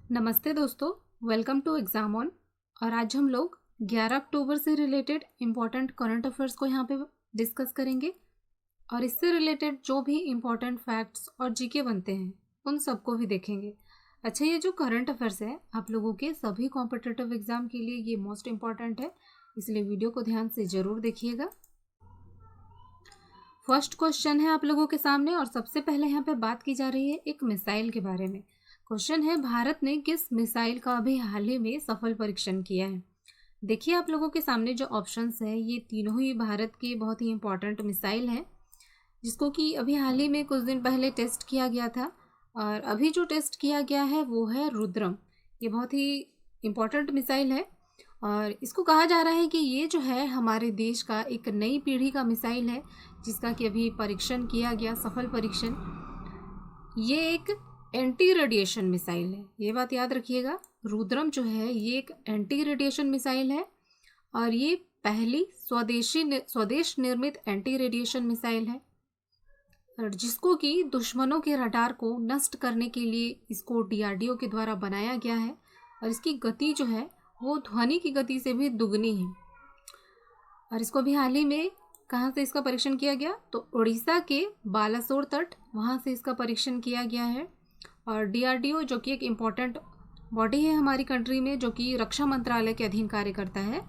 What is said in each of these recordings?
नमस्ते दोस्तों, welcome to exam on. और आज हम लोग 11 अक्टूबर से रिलेटेड इम्पॉर्टेंट करंट अफेयर्स को यहाँ पे डिस्कस करेंगे और इससे रिलेटेड जो भी इम्पॉर्टेंट फैक्ट्स और जीके बनते हैं उन सबको भी देखेंगे। अच्छा, ये जो करंट अफेयर्स है आप लोगों के सभी कॉम्पिटिटिव एग्जाम के लिए ये मोस्ट इम्पॉर्टेंट है, इसलिए वीडियो को ध्यान से ज़रूर देखिएगा। फर्स्ट क्वेश्चन है आप लोगों के सामने और सबसे पहले यहाँ पे बात की जा रही है एक मिसाइल के बारे में। क्वेश्चन है, भारत ने किस मिसाइल का अभी हाल ही में सफल परीक्षण किया है। देखिए आप लोगों के सामने जो ऑप्शंस है ये तीनों ही भारत की बहुत ही इंपॉर्टेंट मिसाइल हैं, जिसको कि अभी हाल ही में कुछ दिन पहले टेस्ट किया गया था। और अभी जो टेस्ट किया गया है वो है रुद्रम। ये बहुत ही इम्पॉर्टेंट मिसाइल है और इसको कहा जा रहा है कि ये जो है हमारे देश का एक नई पीढ़ी का मिसाइल है, जिसका कि अभी परीक्षण किया गया, सफल परीक्षण। ये एक एंटी रेडिएशन मिसाइल है, ये बात याद रखिएगा। रुद्रम जो है ये एक एंटी रेडिएशन मिसाइल है और ये पहली स्वदेश निर्मित एंटी रेडिएशन मिसाइल है, और जिसको कि दुश्मनों के रडार को नष्ट करने के लिए इसको डीआरडीओ के द्वारा बनाया गया है। और इसकी गति जो है वो ध्वनि की गति से भी दुगनी है। और इसको भी हाल ही में कहाँ से इसका परीक्षण किया गया, तो उड़ीसा के बालासोर तट, वहाँ से इसका परीक्षण किया गया है। और डीआरडीओ जो कि एक इम्पॉर्टेंट बॉडी है हमारी कंट्री में, जो कि रक्षा मंत्रालय के अधीन कार्य करता है,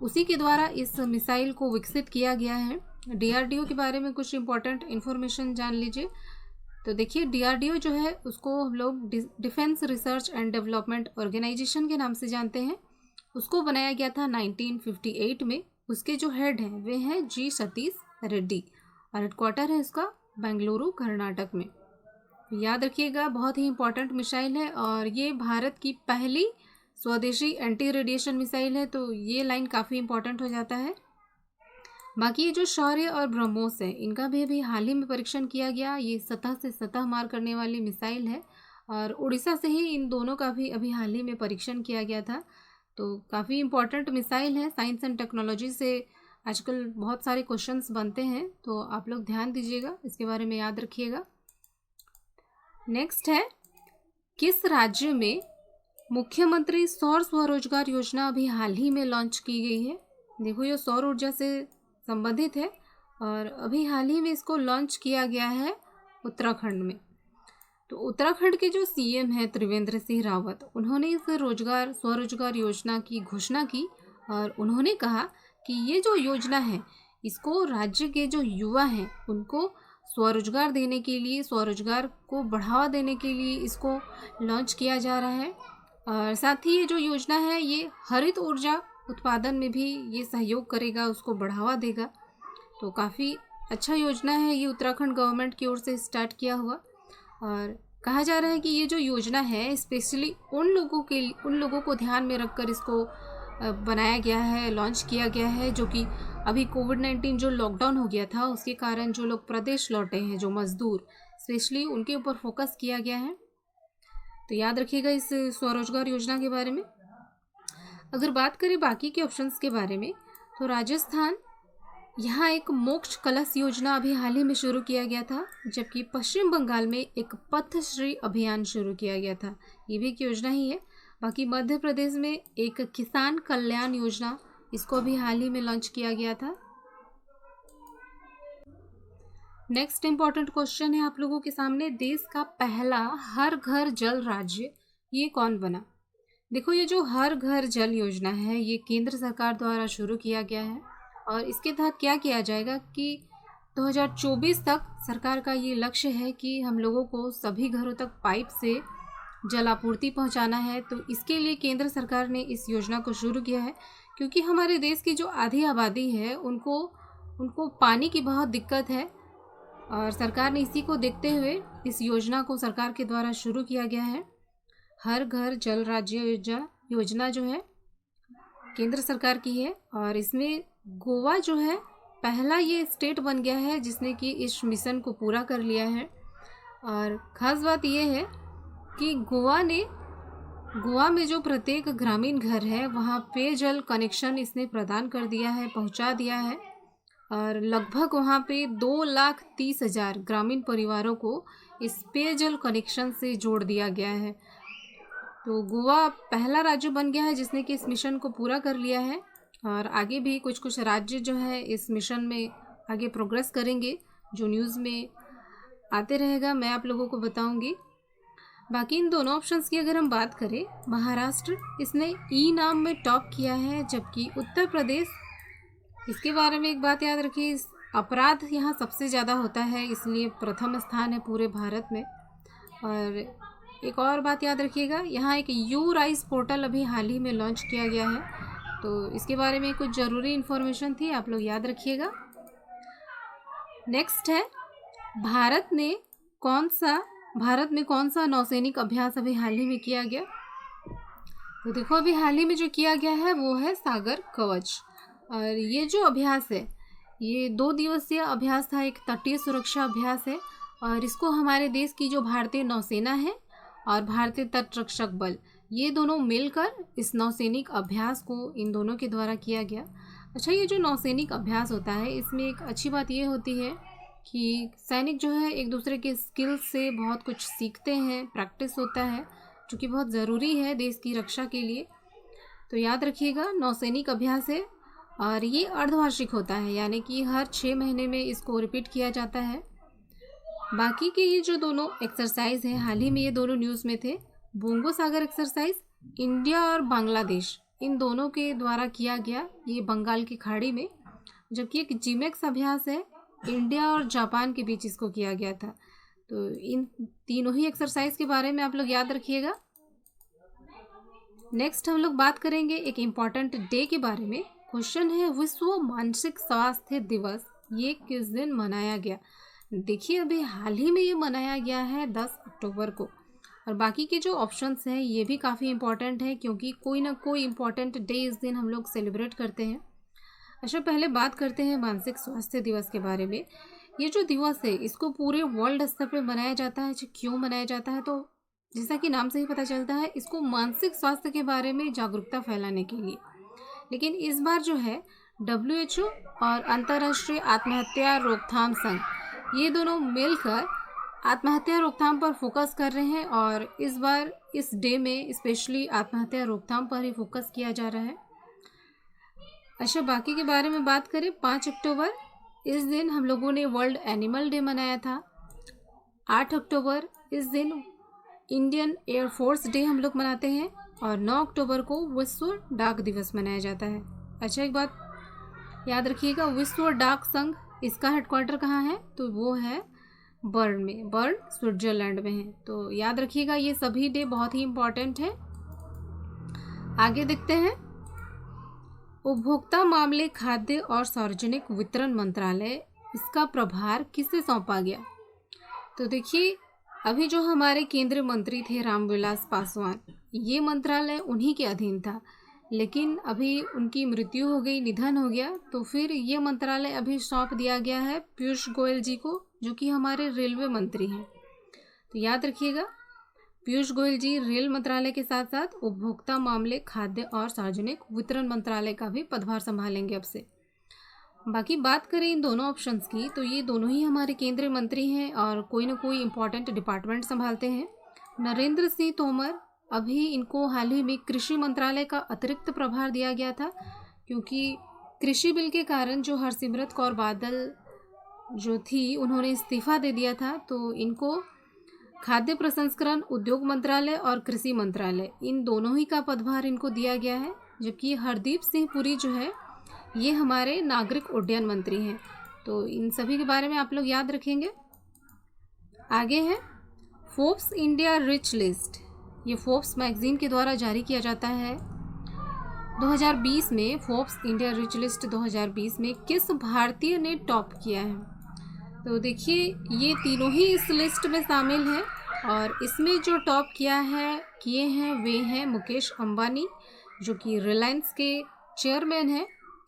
उसी के द्वारा इस मिसाइल को विकसित किया गया है। डीआरडीओ के बारे में कुछ इम्पॉर्टेंट इन्फॉर्मेशन जान लीजिए। तो देखिए, डीआरडीओ जो है उसको हम लोग defence research and development organisation के नाम से जानते हैं। उसको बनाया गया था 1958 में। उसके जो हेड हैं वे हैं जी सतीश रेड्डी और हेडक्वार्टर है उसका बेंगलुरु, कर्नाटक में। याद रखिएगा, बहुत ही इंपॉर्टेंट मिसाइल है और ये भारत की पहली स्वदेशी एंटी रेडिएशन मिसाइल है, तो ये लाइन काफ़ी इंपॉर्टेंट हो जाता है। बाकी ये जो शौर्य और ब्रह्मोस है, इनका भी अभी हाल ही में परीक्षण किया गया। ये सतह से सतह मार करने वाली मिसाइल है और उड़ीसा से ही इन दोनों का भी अभी हाल ही में परीक्षण किया गया था। तो काफ़ी इंपॉर्टेंट मिसाइल है। साइंस एंड टेक्नोलॉजी से आजकल बहुत सारे क्वेश्चंस बनते हैं, तो आप लोग ध्यान दीजिएगा, इसके बारे में याद रखिएगा। नेक्स्ट है, किस राज्य में मुख्यमंत्री सौर स्वरोजगार योजना अभी हाल ही में लॉन्च की गई है। देखो, ये सौर ऊर्जा से संबंधित है और अभी हाल ही में इसको लॉन्च किया गया है उत्तराखंड में। तो उत्तराखंड के जो सीएम हैं त्रिवेंद्र सिंह रावत, उन्होंने इस स्वरोजगार योजना की घोषणा की और उन्होंने कहा कि ये जो योजना है इसको राज्य के जो युवा हैं उनको स्वरोजगार देने के लिए, स्वरोजगार को बढ़ावा देने के लिए इसको लॉन्च किया जा रहा है। और साथ ही ये जो योजना है ये हरित ऊर्जा उत्पादन में भी ये सहयोग करेगा, उसको बढ़ावा देगा। तो काफ़ी अच्छा योजना है ये, उत्तराखंड गवर्नमेंट की ओर से स्टार्ट किया हुआ। और कहा जा रहा है कि ये जो योजना है स्पेशली उन लोगों को ध्यान में रखकर इसको बनाया गया है, लॉन्च किया गया है, जो कि अभी कोविड-19 जो लॉकडाउन हो गया था उसके कारण जो लोग प्रदेश लौटे हैं, जो मजदूर, स्पेशली उनके ऊपर फोकस किया गया है। तो याद रखिएगा इस स्वरोजगार योजना के बारे में। अगर बात करें बाकी के ऑप्शंस के बारे में, तो राजस्थान, यहाँ एक मोक्ष कलश योजना अभी हाल ही में शुरू किया गया था, जबकि पश्चिम बंगाल में एक पथश्री अभियान शुरू किया गया था, ये भी एक योजना ही है। बाकी मध्य प्रदेश में एक किसान कल्याण योजना, इसको भी हाल ही में लॉन्च किया गया था। नेक्स्ट इंपॉर्टेंट क्वेश्चन है आप लोगों के सामने, देश का पहला हर घर जल राज्य ये कौन बना। देखो, ये जो हर घर जल योजना है ये केंद्र सरकार द्वारा शुरू किया गया है और इसके तहत क्या किया जाएगा कि 2024 तक सरकार का ये लक्ष्य है कि हम लोगों को सभी घरों तक पाइप से जल आपूर्ति पहुंचाना है। तो इसके लिए केंद्र सरकार ने इस योजना को शुरू किया है, क्योंकि हमारे देश की जो आधी आबादी है उनको पानी की बहुत दिक्कत है और सरकार ने इसी को देखते हुए इस योजना को सरकार के द्वारा शुरू किया गया है। हर घर जल राज्य योजना जो है केंद्र सरकार की है और इसमें गोवा जो है पहला ये स्टेट बन गया है जिसने कि इस मिशन को पूरा कर लिया है। और ख़ास बात ये है कि गोवा में जो प्रत्येक ग्रामीण घर है वहाँ पेयजल कनेक्शन इसने प्रदान कर दिया है, पहुँचा दिया है और लगभग वहाँ पे 2,30,000 ग्रामीण परिवारों को इस पेयजल कनेक्शन से जोड़ दिया गया है। तो गोवा पहला राज्य बन गया है जिसने कि इस मिशन को पूरा कर लिया है, और आगे भी कुछ कुछ राज्य जो है इस मिशन में आगे प्रोग्रेस करेंगे। जो न्यूज़ में आते रहेगा मैं आप लोगों को बताऊंगी। बाकी इन दोनों ऑप्शंस की अगर हम बात करें, महाराष्ट्र इसने ई नाम में टॉप किया है, जबकि उत्तर प्रदेश, इसके बारे में एक बात याद रखिए, अपराध यहाँ सबसे ज़्यादा होता है, इसलिए प्रथम स्थान है पूरे भारत में। और एक और बात याद रखिएगा, यहाँ एक यू राइस पोर्टल अभी हाल ही में लॉन्च किया गया है, तो इसके बारे में कुछ ज़रूरी इन्फॉर्मेशन थी, आप लोग याद रखिएगा। नेक्स्ट है, भारत में कौन सा नौसैनिक अभ्यास अभी हाल ही में किया गया। तो देखो अभी हाल ही में जो किया गया है वो है सागर कवच। और ये जो अभ्यास है ये 2 दिवसीय अभ्यास था, एक तटीय सुरक्षा अभ्यास है, और इसको हमारे देश की जो भारतीय नौसेना है और भारतीय तटरक्षक बल, ये दोनों मिलकर इस नौसैनिक अभ्यास को इन दोनों के द्वारा किया गया। अच्छा, ये जो नौसैनिक अभ्यास होता है इसमें एक अच्छी बात ये होती है कि सैनिक जो है एक दूसरे के स्किल्स से बहुत कुछ सीखते हैं, प्रैक्टिस होता है, जो कि बहुत ज़रूरी है देश की रक्षा के लिए। तो याद रखिएगा, नौसैनिक अभ्यास है और ये अर्धवार्षिक होता है, यानी कि हर 6 महीने में इसको रिपीट किया जाता है। बाकी के ये जो दोनों एक्सरसाइज हैं, हाल ही में ये दोनों न्यूज़ में थे, बोंगो सागर एक्सरसाइज इंडिया और बांग्लादेश इन दोनों के द्वारा किया गया, ये बंगाल की खाड़ी में, जबकि एक जिमेक्स अभ्यास है, इंडिया और जापान के बीच इसको किया गया था। तो इन तीनों ही एक्सरसाइज के बारे में आप लोग याद रखिएगा। नेक्स्ट हम लोग बात करेंगे एक इम्पॉर्टेंट डे के बारे में। क्वेश्चन है, विश्व मानसिक स्वास्थ्य दिवस ये किस दिन मनाया गया। देखिए अभी हाल ही में ये मनाया गया है 10 अक्टूबर को, और बाकी के जो ऑप्शंस हैं ये भी काफ़ी इम्पॉर्टेंट है, क्योंकि कोई ना कोई इम्पॉर्टेंट डे इस दिन हम लोग सेलिब्रेट करते हैं। अच्छा, पहले बात करते हैं मानसिक स्वास्थ्य दिवस के बारे में। ये जो दिवस है इसको पूरे वर्ल्ड स्तर पे मनाया जाता है। क्यों मनाया जाता है, तो जैसा कि नाम से ही पता चलता है, इसको मानसिक स्वास्थ्य के बारे में जागरूकता फैलाने के लिए। लेकिन इस बार जो है WHO और अंतर्राष्ट्रीय आत्महत्या रोकथाम संघ, ये दोनों मिलकर आत्महत्या रोकथाम पर फोकस कर रहे हैं, और इस बार इस डे में स्पेशली आत्महत्या रोकथाम पर ही फोकस किया जा रहा है। अच्छा, बाकी के बारे में बात करें, 5 अक्टूबर इस दिन हम लोगों ने वर्ल्ड एनिमल डे मनाया था। 8 अक्टूबर इस दिन इंडियन एयरफोर्स डे हम लोग मनाते हैं, और 9 अक्टूबर को विश्व डाक दिवस मनाया जाता है। अच्छा, एक बात याद रखिएगा, विश्व डाक संघ इसका हेडक्वार्टर कहाँ है, तो वो है बर्न में, बर्न स्विट्जरलैंड में है। तो याद रखिएगा, ये सभी डे बहुत ही इम्पॉर्टेंट है। आगे देखते हैं, उपभोक्ता मामले, खाद्य और सार्वजनिक वितरण मंत्रालय, इसका प्रभार किसे सौंपा गया। तो देखिए अभी जो हमारे केंद्रीय मंत्री थे रामविलास पासवान, ये मंत्रालय उन्हीं के अधीन था, लेकिन अभी उनकी मृत्यु हो गई, निधन हो गया, तो फिर ये मंत्रालय अभी सौंप दिया गया है पीयूष गोयल जी को, जो कि हमारे रेलवे मंत्री हैं। तो याद रखिएगा, पीयूष गोयल जी रेल मंत्रालय के साथ साथ उपभोक्ता मामले, खाद्य और सार्वजनिक वितरण मंत्रालय का भी पदभार संभालेंगे अब से। बाकी बात करें इन दोनों ऑप्शंस की, तो ये दोनों ही हमारे केंद्रीय मंत्री हैं और कोई ना कोई इम्पोर्टेंट डिपार्टमेंट संभालते हैं। नरेंद्र सिंह तोमर, अभी इनको हाल ही में कृषि मंत्रालय का अतिरिक्त प्रभार दिया गया था, क्योंकि कृषि बिल के कारण जो हरसिमरत कौर बादल जो थी उन्होंने इस्तीफा दे दिया था, तो इनको खाद्य प्रसंस्करण, उद्योग मंत्रालय और कृषि मंत्रालय, इन दोनों ही का पदभार इनको दिया गया है। जबकि हरदीप सिंह पुरी जो है ये हमारे नागरिक उड्डयन मंत्री हैं। तो इन सभी के बारे में आप लोग याद रखेंगे। आगे है फोर्ब्स इंडिया रिच लिस्ट, ये फोर्ब्स मैगजीन के द्वारा जारी किया जाता है। 2020 में फोर्ब्स इंडिया रिच लिस्ट 2020 में किस भारतीय ने टॉप किया है। तो देखिए ये तीनों ही इस लिस्ट में शामिल हैं, और इसमें जो टॉप किए हैं वे हैं मुकेश अंबानी, जो कि रिलायंस के चेयरमैन हैं,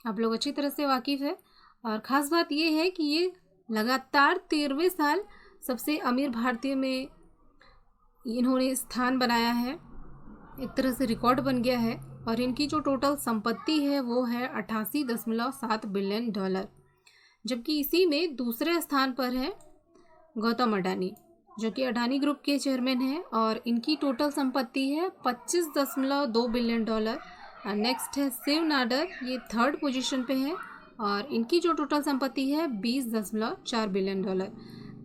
आप लोग अच्छी तरह से वाकिफ़ है। और ख़ास बात ये है कि ये लगातार 13वें साल सबसे अमीर भारतीय में इन्होंने स्थान बनाया है, एक तरह से रिकॉर्ड बन गया है। और इनकी जो टोटल संपत्ति है वो है $88.7 बिलियन, जबकि इसी में दूसरे स्थान पर है गौतम अडानी, जो कि अडानी ग्रुप के चेयरमैन हैं और इनकी टोटल संपत्ति है $25.2 बिलियन। नेक्स्ट है शिव नाडर, ये थर्ड पोजीशन पे है और इनकी जो टोटल संपत्ति है $20.4 बिलियन।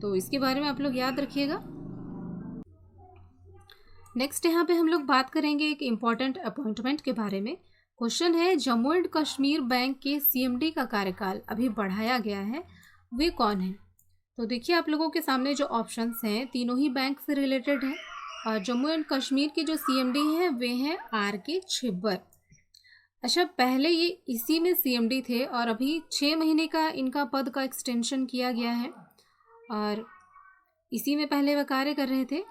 तो इसके बारे में आप लोग याद रखिएगा। नेक्स्ट यहाँ पे हम लोग बात करेंगे एक इम्पॉर्टेंट अपॉइंटमेंट के बारे में। क्वेश्चन है, जम्मू एंड कश्मीर बैंक के सीएमडी का कार्यकाल अभी बढ़ाया गया है, वे कौन है? तो देखिए आप लोगों के सामने जो ऑप्शंस हैं तीनों ही बैंक से रिलेटेड हैं और जम्मू एंड कश्मीर के जो सीएमडी हैं वे हैं R.K. छिब्बर। अच्छा, पहले ये इसी में सीएमडी थे और अभी 6 महीने का इनका पद का एक्सटेंशन किया गया है और इसी में पहले वह कार्य कर रहे थे।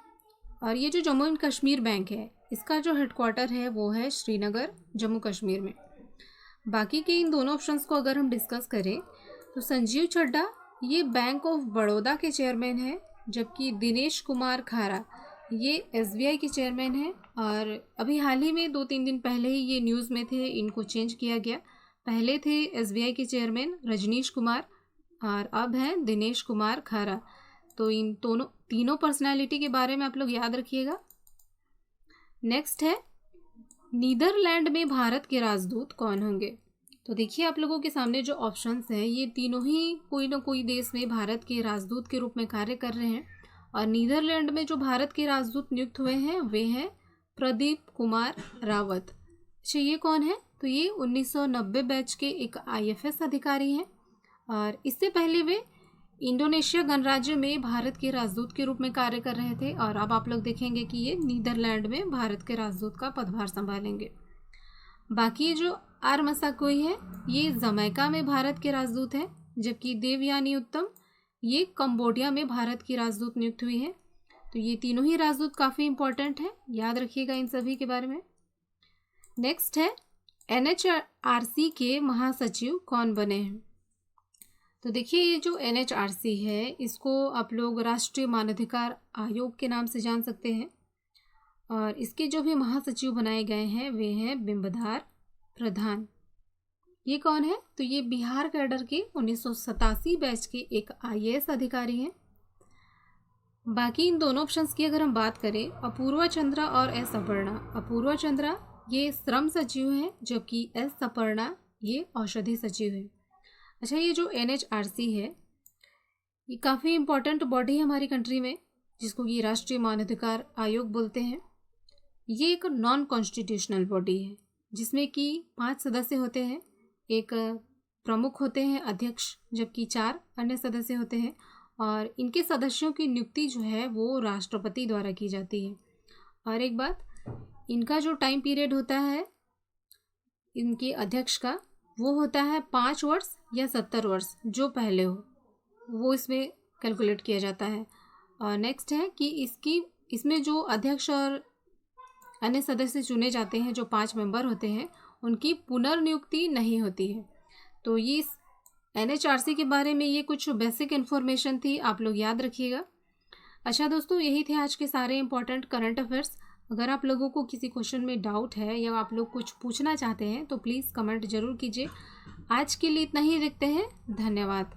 और ये जो जम्मू एंड कश्मीर बैंक है इसका जो हेडक्वार्टर है वो है श्रीनगर, जम्मू कश्मीर में। बाकी के इन दोनों ऑप्शंस को अगर हम डिस्कस करें तो संजीव चड्ढा ये बैंक ऑफ बड़ौदा के चेयरमैन हैं, जबकि दिनेश कुमार खारा ये SBI के चेयरमैन हैं और अभी हाल ही में 2-3 दिन पहले ही ये न्यूज़ में थे, इनको चेंज किया गया। पहले थे SBI के चेयरमैन रजनीश कुमार और अब हैं दिनेश कुमार खारा। तो इन तीनों पर्सनालिटी के बारे में आप लोग याद रखिएगा। नेक्स्ट है, नीदरलैंड में भारत के राजदूत कौन होंगे? तो देखिए आप लोगों के सामने जो ऑप्शंस हैं ये तीनों ही कोई ना कोई देश में भारत के राजदूत के रूप में कार्य कर रहे हैं और नीदरलैंड में जो भारत के राजदूत नियुक्त हुए हैं वे हैं प्रदीप कुमार रावत। अच्छा, ये कौन है? तो ये 1990 बैच के एक IFS अधिकारी हैं और इससे पहले वे इंडोनेशिया गणराज्य में भारत के राजदूत के रूप में कार्य कर रहे थे और अब आप लोग देखेंगे कि ये नीदरलैंड में भारत के राजदूत का पदभार संभालेंगे। बाकी जो आर मसाकोई है ये जमैका में भारत के राजदूत हैं, जबकि देवयानी उत्तम ये कंबोडिया में भारत की राजदूत नियुक्त हुई है। तो ये तीनों ही राजदूत काफ़ी इंपॉर्टेंट हैं, याद रखिएगा इन सभी के बारे में। नेक्स्ट है, NHRC के महासचिव कौन बने हैं? तो देखिए ये जो NHRC है इसको आप लोग राष्ट्रीय मानवाधिकार आयोग के नाम से जान सकते हैं और इसके जो भी महासचिव बनाए गए हैं वे हैं बिंबधार प्रधान। ये कौन है? तो ये बिहार कैडर के 1987 बैच के एक IAS अधिकारी हैं। बाकी इन दोनों ऑप्शंस की अगर हम बात करें, अपूर्वा चंद्रा और S अपर्णा। अपूर्वा चंद्रा ये श्रम सचिव हैं, जबकि S अपर्णा ये औषधि सचिव है। अच्छा, ये जो NHRC है ये काफ़ी इम्पोर्टेंट बॉडी है हमारी कंट्री में, जिसको कि राष्ट्रीय मानवाधिकार आयोग बोलते हैं। ये एक नॉन कॉन्स्टिट्यूशनल बॉडी है जिसमें कि 5 सदस्य होते हैं, एक प्रमुख होते हैं अध्यक्ष, जबकि 4 अन्य सदस्य होते हैं और इनके सदस्यों की नियुक्ति जो है वो राष्ट्रपति द्वारा की जाती है। और एक बात, इनका जो टाइम पीरियड होता है इनके अध्यक्ष का वो होता है 5 वर्ष या 70 वर्ष, जो पहले हो वो इसमें कैलकुलेट किया जाता है। और नेक्स्ट है कि इसमें जो अध्यक्ष और अन्य सदस्य चुने जाते हैं, जो 5 मेंबर होते हैं, उनकी पुनर्नियुक्ति नहीं होती है। तो ये NHRC के बारे में ये कुछ बेसिक इन्फॉर्मेशन थी, आप लोग याद रखिएगा। अच्छा दोस्तों, यही थे आज के सारे इंपॉर्टेंट करंट अफेयर्स। अगर आप लोगों को किसी क्वेश्चन में डाउट है या आप लोग कुछ पूछना चाहते हैं तो प्लीज़ कमेंट ज़रूर कीजिए। आज के लिए इतना ही, देखते हैं, धन्यवाद।